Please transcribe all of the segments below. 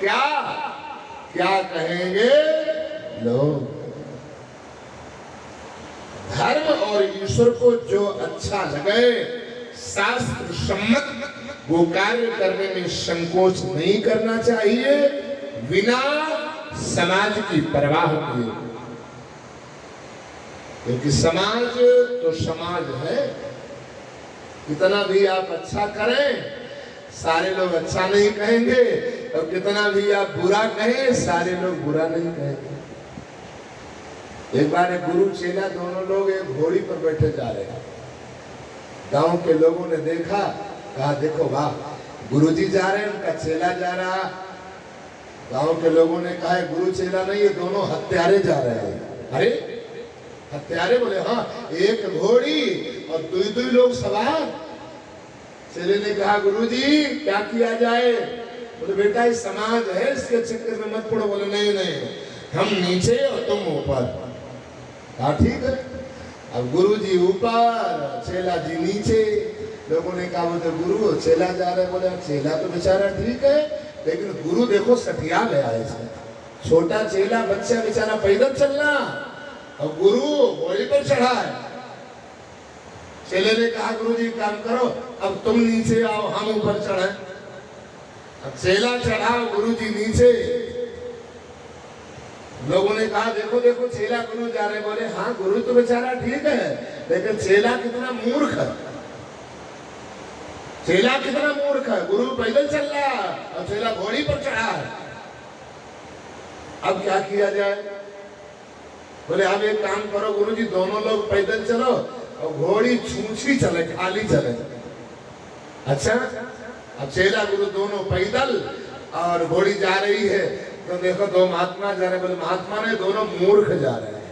क्या क्या कहेंगे लोग। धर्म और ईश्वर को जो अच्छा लगे, शास्त्र सम्मत वो कार्य करने में संकोच नहीं करना चाहिए, बिना समाज की परवाह किए। क्योंकि समाज तो समाज है, कितना भी आप अच्छा करें सारे लोग अच्छा नहीं कहेंगे, और कितना भी आप बुरा कहें सारे लोग बुरा नहीं कहेंगे। एक बार एक गुरु चेला दोनों लोग एक घोड़ी पर बैठे जा रहे हैं। गांव के लोगों ने देखा, कहा देखो वाह, गुरुजी जा रहे हैं, उनका चेला जा रहा। गांव के लोगों ने कहा गुरु चेला नहीं, ये दोनों हत्यारे जा रहे हैं। अरे हत्यारे? बोले हाँ, एक घोड़ी और दुई लोग सवार। चेले ने कहा गुरुजी क्या किया जाए? बोले बेटा ये समाज है, इसके चक्कर में मत पड़ो। बोले नहीं नहीं, हम नीचे और तुम ऊपर। हाँ ठीक है। अब गुरुजी ऊपर, चेला जी नीचे। लोगों ने कहा बोले गुरु चेला जा रहे। बोले चेला तो बेचारा ठीक है, लेकिन गुरु देखो सटिया गया है इसमें। छोटा चेला बच्चा बेचारा पैदल चलना, और गुरु घोड़ी पर चढ़ा है। चेले ने कहा गुरुजी काम करो, अब तुम नीचे आओ, हम ऊपर चढ़े। अब चेला चढ़ा, गुरुजी नीचे। लोगों ने कहा देखो देखो चेला गुरु जा रहे। बोले हाँ गुरु तो बेचारा ठीक है, लेकिन चेला कितना मूर्ख है। चेला कितना मूर्ख है, गुरु पैदल चल रहा और चेला घोड़ी पर चढ़ा है। अब क्या किया जाए? बोले अब एक काम करो गुरुजी, दोनों लोग पैदल चलो और घोड़ी छूछी चले, खाली चले। अच्छा, अब चेला गुरु दोनों पैदल और घोड़ी जा रही है। तो देखो दो महात्मा जा रहे। बोले महात्मा ने दोनों मूर्ख जा रहे हैं,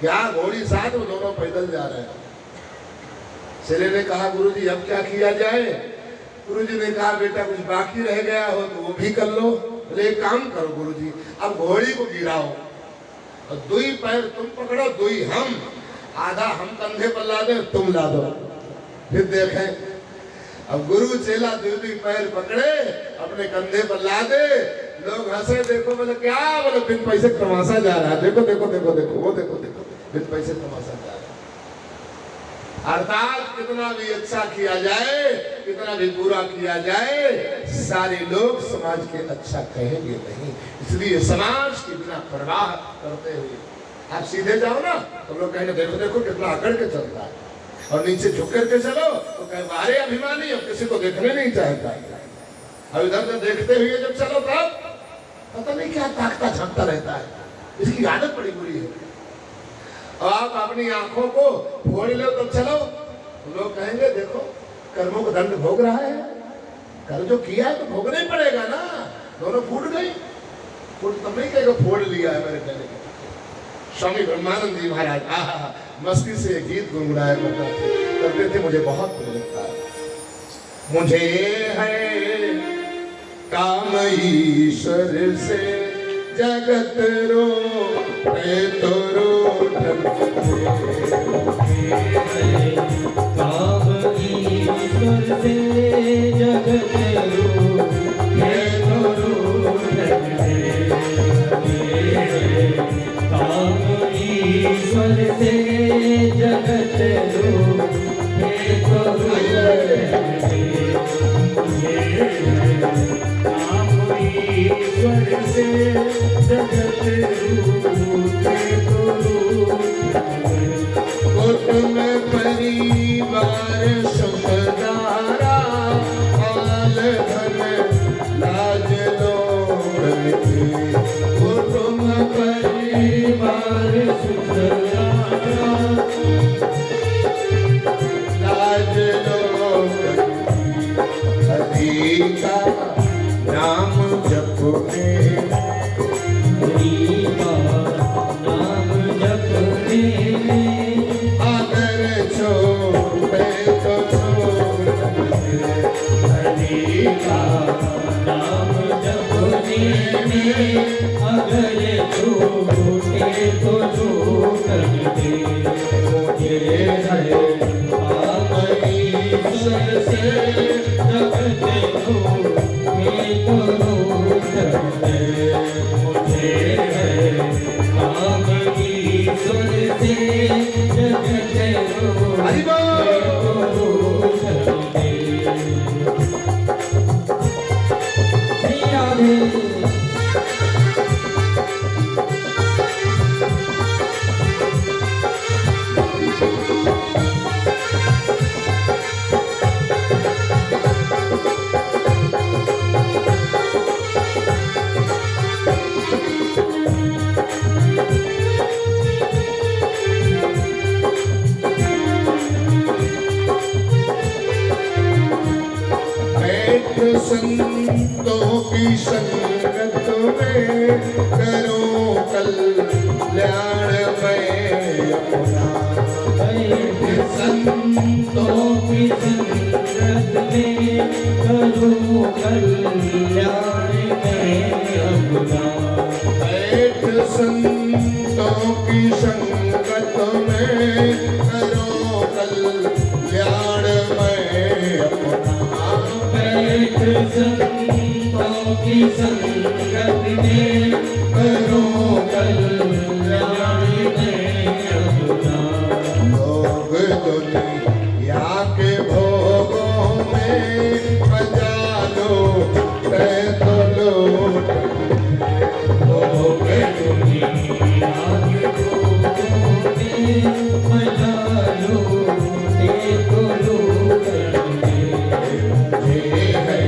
क्या घोड़ी साथ, वो दोनों पैदल जा रहे हैं। चेले ने कहा गुरुजी अब क्या किया जाए? गुरुजी ने कहा बेटा कुछ बाकी रह गया हो तो वो भी कर लो। बोले एक काम करो गुरुजी, अब घोड़ी को गिराओ और दुई पैर तुम पकड़ो, दुई हम, आधा हम कंधे पर ला दे, तुम ला दो। फिर देखें। अब गुरु चेला दुई पैर पकड़े, अपने कंधे पर ला दे। लोग हंसे। देखो बोले क्या? बोले बिन पैसे तमाशा जा रहा है। देखो देखो देखो देखो वो देखो देखो बिन पैसे तमाशा जा रहा है। अर्थात कितना भी अच्छा किया जाए, कितना भी बुरा किया जाए, सारे लोग समाज के अच्छा कहेंगे नहीं। इसलिए समाज की बिना परवाह करते हुए आप सीधे जाओ ना, तो लोग कहेंगे देखो देखो कितना अकड़ के चलता है, और नीचे झुक करके चलो तो कहे बारे अभिमानी, अब किसी को देखने नहीं चाहता। अब इधर से देखते हुए जब चलो तब पता नहीं क्या ताकता झांकता रहता है, इसकी आदत बड़ी बुरी है। और आप अपनी आंखों को फोड़ लो तो चलो, तो लोग कहेंगे देखो कर्मों को दंड भोग रहा है, कर जो किया है तो भोगना ही पड़ेगा ना। दोनों फूट गई, फूट तुम नहीं कहेगा फोड़ लिया है मेरे कहने के। स्वामी ब्रह्मानंद जी महाराज मस्ती से गीत गुनगुनाया करते थे, मुझे बहुत प्रिय लगता है। मुझे है काम ईश्वर से, जगत रो तो रोटन काम ईश्वर से, जगत रो तो रोटन काम ईश्वर से, जगत रो तो रोटन ईश्वर से, जगत कुट में परिवार सुखदारा, हाल धन लाज लोटन कुटुंब परिवार सुखदारा, लाज लोटन हरि का नाम जपने, हरि का नाम जपने, अगर छोटे तो छोटे, हरि का नाम जपने, अगर छूटे तो छूटने। मुझे है काम ईश्वर से, जगत रो तो रोटन है, मुझे है काम ईश्वर से जगत हरि बोल। रोशन दे। श्री राधे। संतों की संगत में करो कल्याण में अपना। संतों की संगत में करो कल्याण में अपना। बैठ संतों की संगत में करो कल्याण में अपना। बैठ संतों की संगत में करो कल्याण में अपना। लोग दुनिया के भोगों में मजा लो तो लूट। लोग दुनिया के भोगों में मजा लूटे तो लूटने। ये है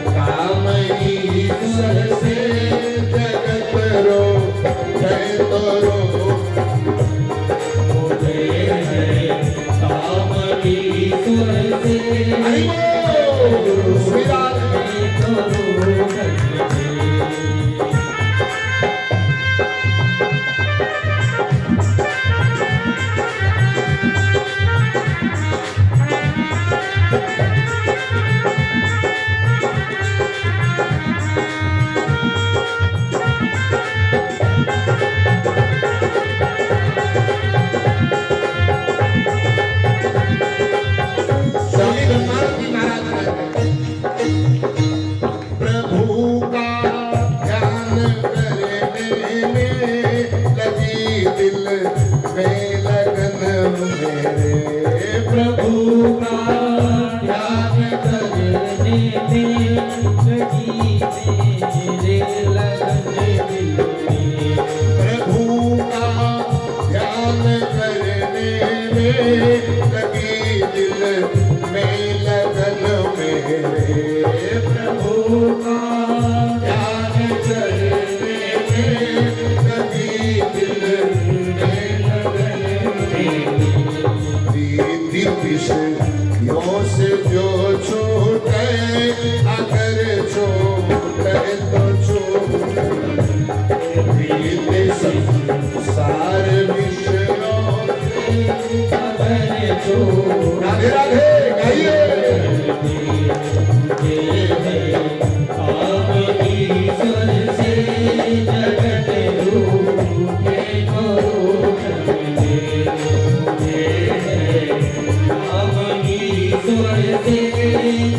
काम ईश्वर से जगत रो तो रो। मुझे है काम ईश्वर से हरि बोल। श्री राधे। तो रोशन दे। स्वामी ब्रह्मानंद जी महाराज कहते हैं, प्रभु का ध्यान करने में लगी दिल में लगन मेरे। प्रभु का ध्यान करने में लगी मेरे लगन दिल में। प्रभु का ध्यान करने में लगी दिल में लगन मेरे। प्रभु का ध्यान करने में लगी दिल में लगन मेरे। प्रीति विषयों से जो छूटे अगर छूटे तो छूटे। प्रीति संसार विषयों अगर जो राधे राधे गाइए। काम ईश्वर से जगत रूठे तो रोशन दे। काम ईश्वर से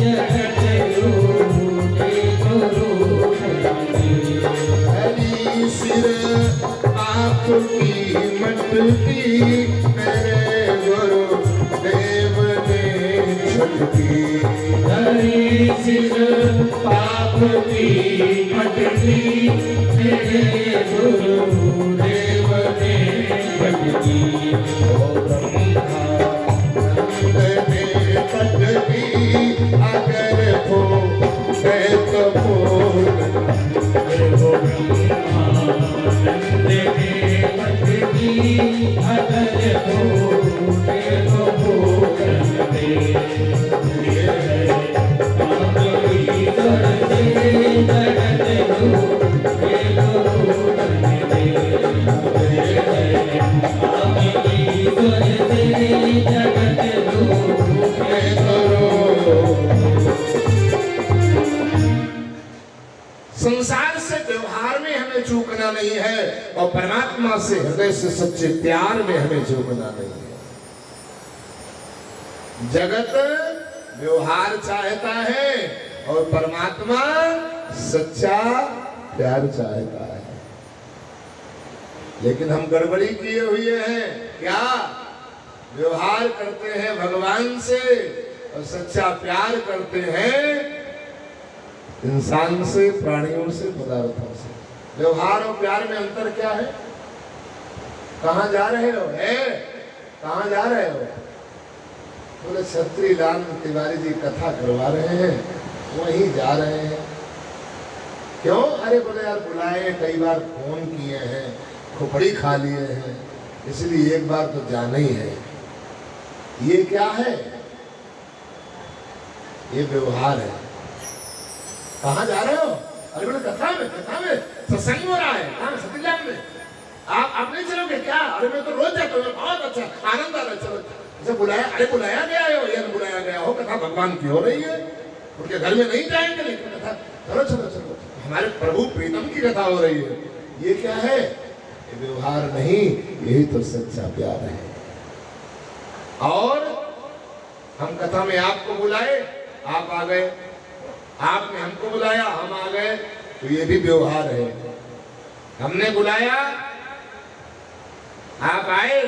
जगत रूठे तो रोशन दे। हरी सिर आपकी मटकी मेरे गुरु देव ने छटकी। हरि सिर पाप की मटकी मेरे गुरुदेव ने भटकी। ओ ब्रह्मानंद ने पटकी अगर हो गए तो फूल। वो ब्रह्मानंद ने भटकी अगर फूटे तो फूटन दे। काम ईश्वर से जगत रूठे तो रोशन दे। काम ईश्वर से जगत रूठे संसार से व्यवहार में हमें चूकना नहीं है और परमात्मा से हृदय से सच्चे प्यार में हमें चूकना नहीं है। जगत व्यवहार चाहता है और परमात्मा सच्चा प्यार चाहता है, लेकिन हम गड़बड़ी किए हुए हैं। क्या व्यवहार करते हैं भगवान से और सच्चा प्यार करते हैं इंसान से, प्राणियों से, पदार्थों से। व्यवहार और प्यार में अंतर क्या है? कहाँ जा रहे हो? कहाँ जा रहे हो? बोले छत्री लाल तिवारी जी कथा करवा रहे हैं, वहीं जा रहे हैं। क्यों? अरे बोले यार बुलाए, कई बार फोन किए हैं, खोपड़ी खा लिए हैं, इसलिए एक बार तो जाना ही है। ये क्या है? ये व्यवहार है। कहाँ जा रहे हो? अरे बोले कथा में सत्संग हो रहा है। कहाँ? सतीलाल में। आप नहीं चलोगे क्या? अरे मैं तो रोज जाता हूँ, बहुत अच्छा आनंद आ रहा है, चलो। जैसे बुलाया, अरे बुलाया गया हो या बुलाया गया हो, कथा भगवान की हो रही है, उनके घर में नहीं जाएंगे, लेकिन कथा चलो चलो चलो, हमारे प्रभु प्रीतम की कथा हो रही है। ये क्या है? ये व्यवहार नहीं, यही तो सच्चा प्यार है। और हम कथा में आपको बुलाए, आप आ गए, आपने हमको बुलाया, हम आ गए, तो ये भी व्यवहार है। हमने बुलाया, आप आए,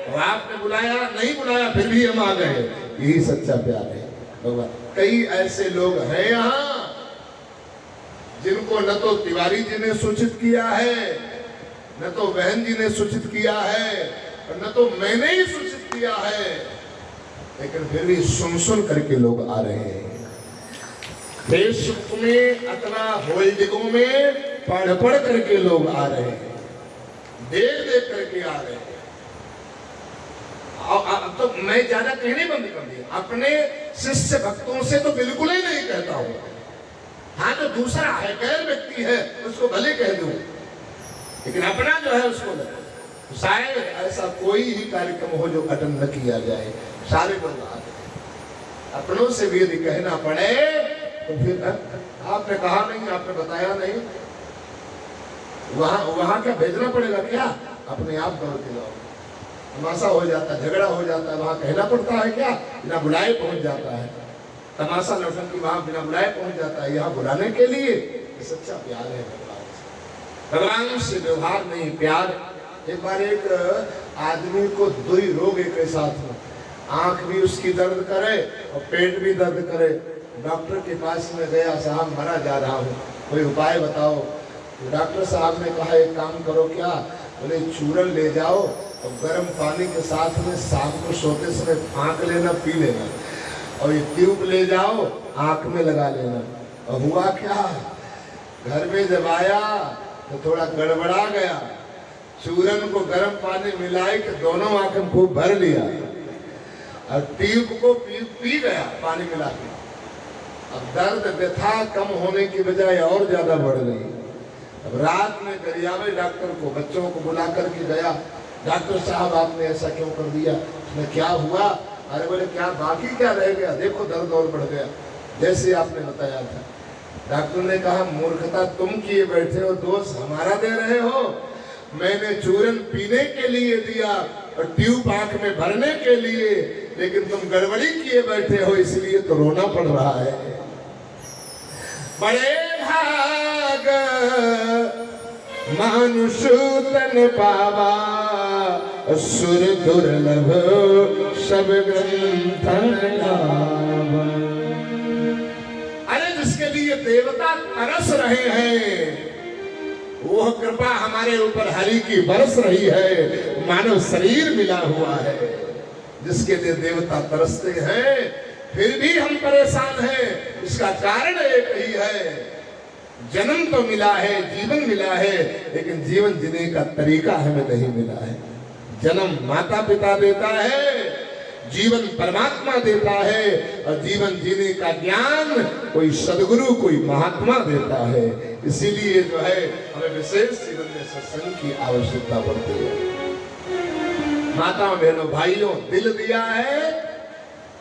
और आपने बुलाया, नहीं बुलाया, फिर भी हम आ गए, यही सच्चा प्यार है भगवान। कई ऐसे लोग हैं यहाँ जिनको न तो तिवारी जी ने सूचित किया है, न तो बहन जी ने सूचित किया है, और न तो मैंने ही सूचित किया है, लेकिन फिर भी सुन करके लोग आ रहे हैं। फेसबुक में अथवा होल्डिंगों में पढ़ करके लोग आ रहे हैं, देख करके आ रहे हैं। अब तो मैं ज्यादा कहने बंद कर दिया, अपने शिष्य भक्तों से तो बिल्कुल ही नहीं कहता हूँ। हाँ, जो दूसरा है, गैर व्यक्ति है, उसको भले कह दूं, लेकिन अपना जो है उसको नहीं। शायद ऐसा कोई ही कार्यक्रम हो जो अटेंड न किया जाए, सारे लोग आ गए। अपनों से भी यदि कहना पड़े तो फिर आपने कहा नहीं, आपने बताया नहीं, वहां क्या भेजना पड़ेगा क्या? अपने आप दौड़ के जाओ, तमाशा हो जाता है, झगड़ा हो जाता है, वहां कहना पड़ता है क्या? बिना बुलाए पहुंच जाता है। तमाशा नौटंकी वहां बिना बुलाए पहुंच जाता है, यहाँ बुलाने के लिए। सच्चा प्यार है भगवान से, व्यवहार नहीं, प्यार। एक बार एक आदमी को दो ही रोग एक साथ में, आंख भी उसकी दर्द करे और पेट भी दर्द करे। डॉक्टर के पास में गया, साहब मरा जा रहा हूँ, कोई उपाय बताओ। तो डॉक्टर साहब ने कहा एक काम करो, क्या? बोले चूरन ले जाओ और गर्म पानी के साथ में शाम को सोते समय फाँक लेना, पी लेना, और ये ट्यूब ले जाओ आंख में लगा लेना। और हुआ क्या, घर में जब आया तो थोड़ा गड़बड़ा गया, चूरन को गर्म पानी मिलाई के दोनों आंखें खूब भर लिया और ट्यूब को पी गया पानी मिला के। अब दर्द व्यथा कम होने की बजाय और ज्यादा बढ़ गई। अब रात में गरियावे डॉक्टर को, बच्चों को बुला करके गया, डॉक्टर साहब आपने ऐसा क्यों कर दिया? उसमें क्या हुआ? अरे बोले क्या बाकी क्या रह गया, देखो दर्द और बढ़ गया, जैसे आपने बताया था। डॉक्टर ने कहा मूर्खता तुम किए बैठे हो, दोष हमारा दे रहे हो। मैंने चूरन पीने के लिए दिया और ट्यूब आंख में भरने के लिए, लेकिन तुम गड़बड़ी किए बैठे हो, इसलिए तो रोना पड़ रहा है। बड़े भाग मानुष तन पावा, सुर दुर्लभ सब ग्रंथन गावा। अरे जिसके लिए देवता तरस रहे हैं, वह कृपा हमारे ऊपर हरि की बरस रही है, मानव शरीर मिला हुआ है। जिसके लिए देवता तरसते हैं, फिर भी हम परेशान हैं। इसका कारण एक ही है, जन्म तो मिला है, जीवन मिला है, लेकिन जीवन जीने का तरीका हमें नहीं मिला है। जन्म माता पिता देता है, जीवन परमात्मा देता है, और जीवन जीने का ज्ञान कोई सदगुरु, कोई महात्मा देता है। इसीलिए जो है हमें विशेष जीवन में सत्संग की आवश्यकता पड़ती है। माताओं बहनों भाइयों, दिल दिया है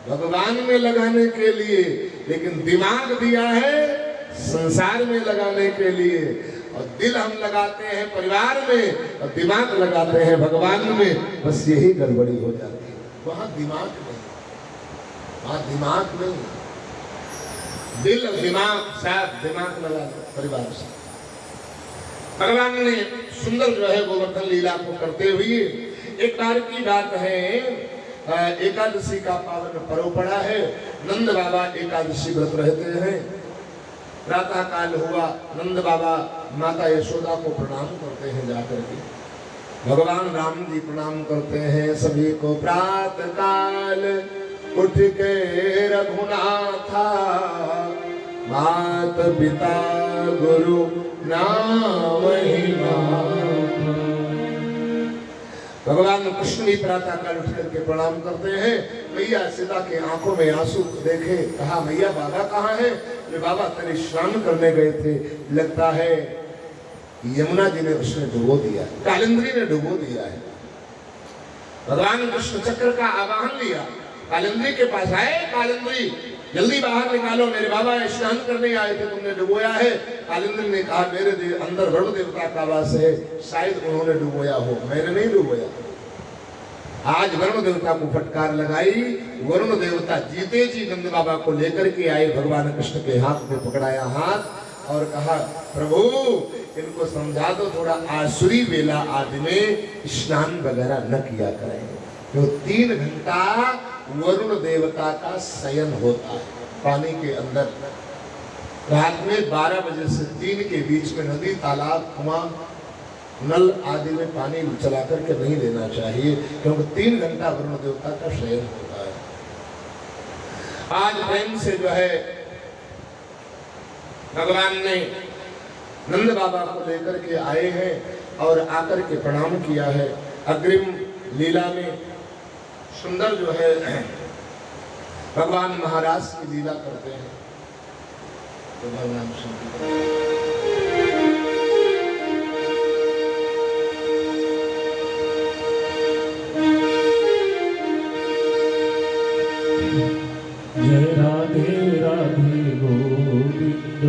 भगवान में लगाने के लिए, लेकिन दिमाग दिया है संसार में लगाने के लिए। और दिल हम लगाते हैं परिवार में और दिमाग लगाते हैं भगवान में, बस यही गड़बड़ी हो जाती है। वहां दिमाग नहीं, वहां दिमाग नहीं, दिल दिमाग साथ दिमाग लगा परिवार से। भगवान ने सुंदर जो है गोवर्धन लीला को करते हुए एक बार की बात है, एकादशी का पावन पर्व पड़ा है। नंद बाबा एकादशी व्रत रहते हैं। प्रातः काल हुआ, नंद बाबा माता यशोदा को प्रणाम करते हैं जाकर के। भगवान राम जी प्रणाम करते हैं सभी को। प्रातः काल उठ के रघुनाथा, मात पिता गुरु नाम ही भगवान कृष्ण भी प्रातः काल उठ करके प्रणाम करते हैं। मैया सीता के आंखों में आंसू देखे, कहा मैया बाबा कहाँ है? अरे बाबा तेरे स्नान करने गए थे, लगता है यमुना जी ने उसने डुबो दिया, कालिंद्री ने डुबो दिया है। भगवान कृष्ण चक्र का आवाहन लिया, कालिंद्री के पास आए। कालिंद्री जल्दी बाहर निकालो, मेरे बाबा स्नान करने आए थे, तुमने डुबोया है। कालिंद्री ने कहा मेरे अंदर वरुण देवता का वास है, शायद उन्होंने डुबोया हो, मैंने नहीं डुबोया। आज वरुण देवता को फटकार लगाई। वरुण देवता जीते जी नंद बाबा को लेकर के आए, भगवान कृष्ण के हाथ में पकड़ाया हाथ और कहा प्रभु इनको समझा दो थोड़ा, आसुरी वेला आदि में स्नान वगैरह न किया करें। तो 3 घंटा वरुण देवता का शयन होता है पानी के अंदर। रात में 12 बजे से 3 के बीच में नदी, तालाब, कुआं, नल आदि में पानी चला करके नहीं लेना चाहिए, क्योंकि 3 घंटा वरुण देवता का शयन होता है। आज प्रेम से जो है भगवान ने नंद बाबा को लेकर के आए हैं और आकर के प्रणाम किया है। अग्रिम लीला में सुंदर जो है भगवान महाराज की लीला करते हैं। तो भगवान जय राधे राधे गोविंद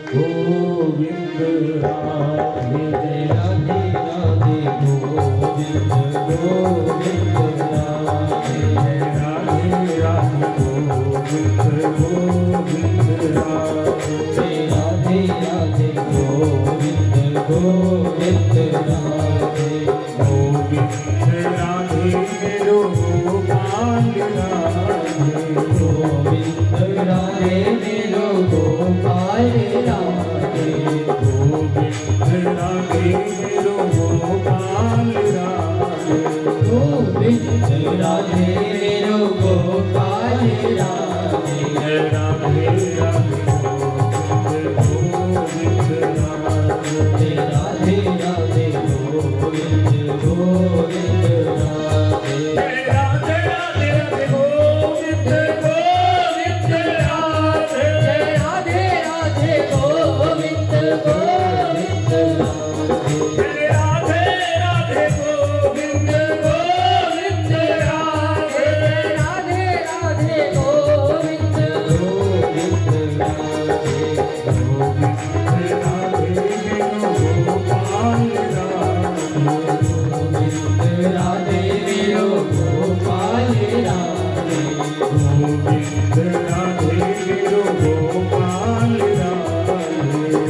गोविंद राधे, जय राधे राधे गोविंद गोविंद राधे, जय राधे राधे गोविंद गोविंद राधे, जय राधे राधे गोविंद गोविंद राधे, गोविंद राधे मेरो गोपाल राधे, गोविंद राधे मेरो गोपाल राधे, गोविंद राधे मेरो गोपाल राधे, गोविंद राधे मेरो गोपाल राधे, राधे राधे गोविंद राधे, राधे राधे गोविंद गोविंद राधे, राधे राधे गोविंद गोविंद राधे, राधे राधे गोविंद गोविंद राधे, राधे राधे गोविंद गोविंद राधे, राधे राधे गोविंद गोविंद राधे, गोविंद राधे मेरो गोपाल राधे, गोविंद राधे मेरो गोपाल राधे, गोविंद राधे मेरो गोपाल राधे,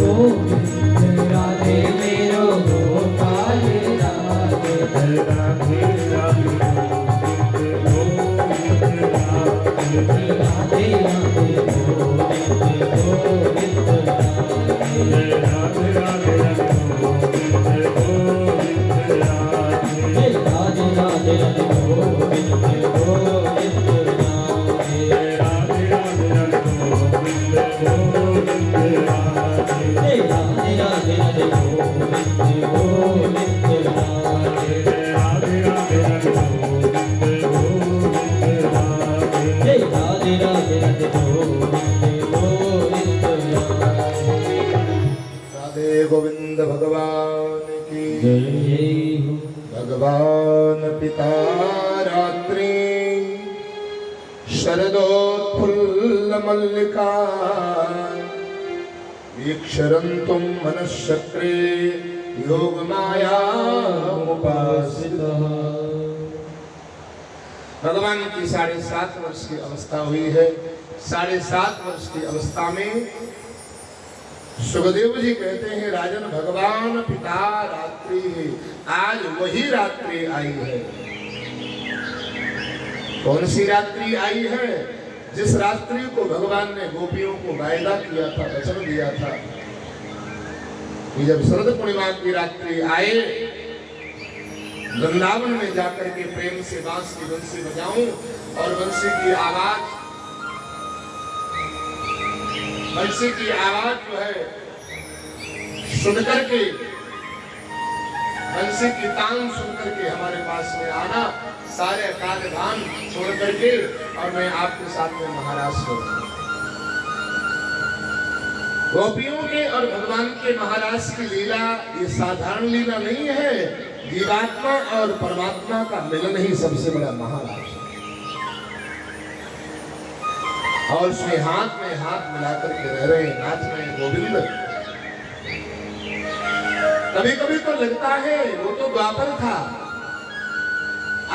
गोविंद राधे मेरो गोपाल राधे, राधे राधे गोविंद राधे, राधे राधे गोविंद गोविंद राधे, राधे राधे गोविंद गोविंद राधे, राधे राधे गोविंद गोविंद राधे, राधे राधे गोविंद गोविंद राधे, राधे राधे गोविंद गोविंद राधे, राधे राधे गोविंद गोविंद राधे, राधे राधे गोविंद गोविंद राधे। राधे गोविंद भगवान की जय हो। भगवान पिता रात्रि शरदोत्फुल्ल मल्लिका, वीक्षरन्तुं मनश्चक्रे योग माया उपासितः। भगवान की 7.5 वर्ष की अवस्था हुई है। 7.5 वर्ष की अवस्था में सुखदेव जी कहते हैं राजन भगवान पिता रात्रि, आज वही रात्रि आई है। कौन सी रात्रि आई है? जिस रात्रि को भगवान ने गोपियों को वायदा किया था, वचन दिया था कि जब शरद पूर्णिमा की रात्रि आए, वृंदावन में जाकर के प्रेम से बांस की बंसी बजाऊं और बंसी की आवाज जो है सुनकर के, बंसी की तान सुनकर के हमारे पास में आना, सारे कार्यभान छोड़ करके, और मैं आपके साथ में महाराष्ट्र हूं। गोपियों के और भगवान के महाराज की लीला ये साधारण लीला नहीं है। जीवात्मा और परमात्मा का मिलन ही सबसे बड़ा महाराज है। और उसमें हाथ में हाथ मिलाकर के रह रहे हैं, नाच रहे हैं गोविंद। कभी कभी तो लगता है वो तो द्वापर था,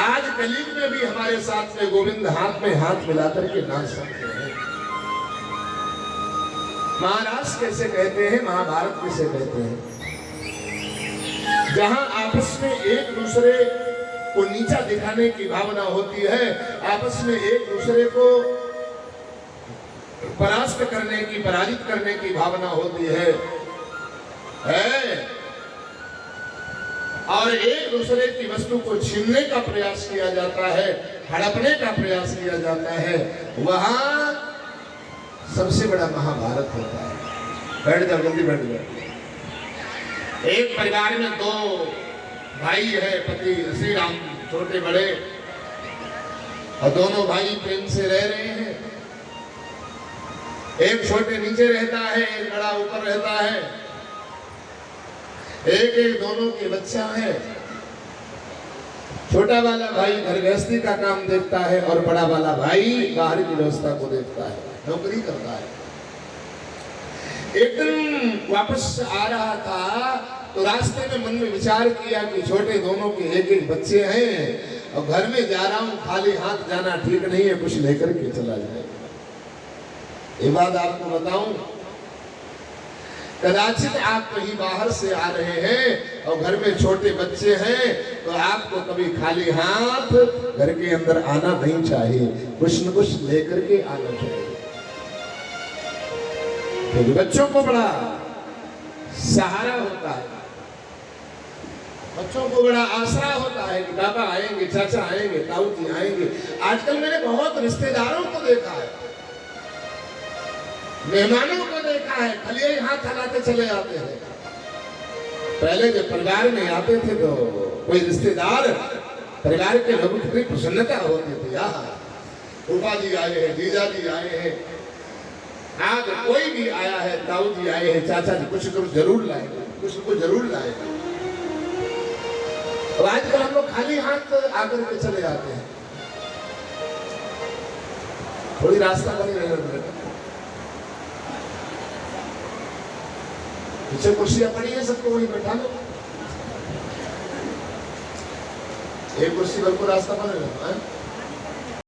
आज कलयुग में भी हमारे साथ में गोविंद हाथ में हाथ मिलाकर के नाच सकते हैं। महाराज कैसे कहते हैं, महाभारत कैसे कहते हैं? जहां आपस में एक दूसरे को नीचा दिखाने की भावना होती है, आपस में एक दूसरे को परास्त करने की, पराजित करने की भावना होती है और एक दूसरे की वस्तु को छीनने का प्रयास किया जाता है, हड़पने का प्रयास किया जाता है, वहां सबसे बड़ा महाभारत होता है। बैठ जाओ, जल्दी बैठ जाओ। एक परिवार में दो भाई है, पति श्री राम, छोटे बड़े, और दोनों भाई प्रेम से रह रहे हैं। एक छोटे नीचे रहता है, एक बड़ा ऊपर रहता है। एक एक दोनों के बच्चा है। छोटा वाला भाई घर गृहस्थी का काम देखता है और बड़ा वाला भाई बाहर की व्यवस्था को देखता है, नौकरी करता है। एक दिन वापस आ रहा था तो रास्ते में मन में विचार किया कि छोटे दोनों के एक एक बच्चे हैं और घर में जा रहा हूं, खाली हाथ जाना ठीक नहीं है, कुछ लेकर के चला जाए। एक बात आपको बताऊं, कदाचित आप कहीं बाहर से आ रहे हैं और घर में छोटे बच्चे हैं तो आपको कभी खाली हाथ घर के अंदर आना नहीं चाहिए, कुछ न कुछ लेकर के आना चाहिए। क्योंकि बच्चों को बड़ा सहारा होता है, बच्चों को बड़ा आसरा होता है कि बाबा आएंगे, चाचा आएंगे, ताऊ जी आएंगे। आजकल मैंने बहुत रिश्तेदारों को देखा है, मेहमानों को देखा है, खाली हाथ हलाते चले आते हैं। पहले जब परिवार में आते थे तो कोई रिश्तेदार, परिवार के लोगों की प्रसन्नता होती थी, फूफा जी आए हैं, जीजा जी आए हैं, आज कोई भी आया है, ताऊ जी आए हैं, चाचा जी, कुछ कुछ जरूर लाएंगे, कुछ कुछ जरूर लाएंगे। और आजकल हम लोग खाली हाथ आकर के चले आते हैं। थोड़ी रास्ता बनी रहे, पीछे कुर्सियां पड़ी है, सबको वहीं बैठा लो। एक कुर्सी पर को रास्ता बने रहता है।